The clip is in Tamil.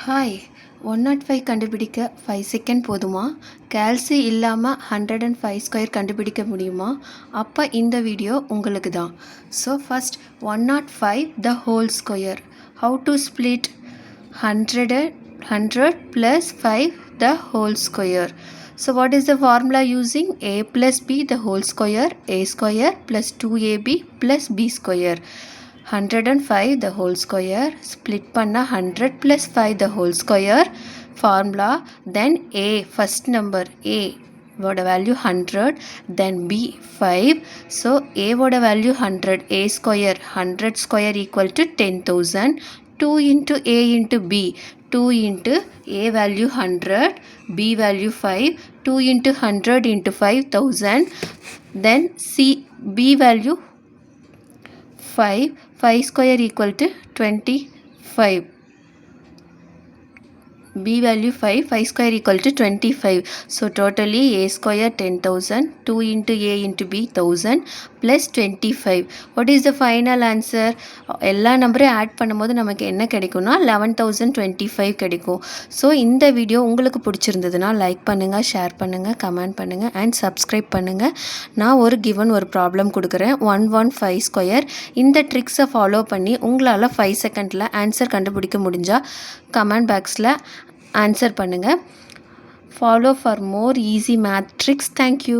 ஹாய் 105 கண்டுபிடிக்க 5 செகண்ட் போதுமா? கால்சி இல்லாமல் 105 ஸ்கொயர் கண்டுபிடிக்க முடியுமா? அப்போ இந்த வீடியோ உங்களுக்கு தான். So first 105 the whole square. How to split 100 plus 5 the whole square. So what is the formula using? A plus b the whole square, a square plus 2ab plus b square. 105 the whole square split பண்ணா 100 plus 5 the whole square formula. Then a first number a voda value 100, then b 5. So a voda value 100, a square 100 square equal to 10,000. 2 into a into b, 2 into a value 100, b value 5, 2 into 100 into 5,000. Then c b value 5, 5 square equal to 25. b value 5, 5 square equal to 25. So totally a square 10,000, 2 into a into b 1000 plus 25. What is the final answer? எல்லா நம்பரையும் ஆட் பண்ணும்போது நமக்கு என்ன கிடைக்கும்னா 11,025 கிடைக்கும். ஸோ இந்த வீடியோ உங்களுக்கு பிடிச்சிருந்ததுன்னா லைக் பண்ணுங்கள், ஷேர் பண்ணுங்கள், கமெண்ட் பண்ணுங்கள் அண்ட் சப்ஸ்கிரைப் பண்ணுங்கள். நான் ஒரு ப்ராப்ளம் கொடுக்குறேன் 115 ஸ்கொயர். இந்த ட்ரிக்ஸை ஃபாலோ பண்ணி உங்களால் 5 செகண்டில் ஆன்சர் கண்டுபிடிக்க முடிஞ்சால் கமெண்ட் பாக்ஸில் ஆன்சர் பண்ணுங்கள். Follow for more easy math tricks. Thank you.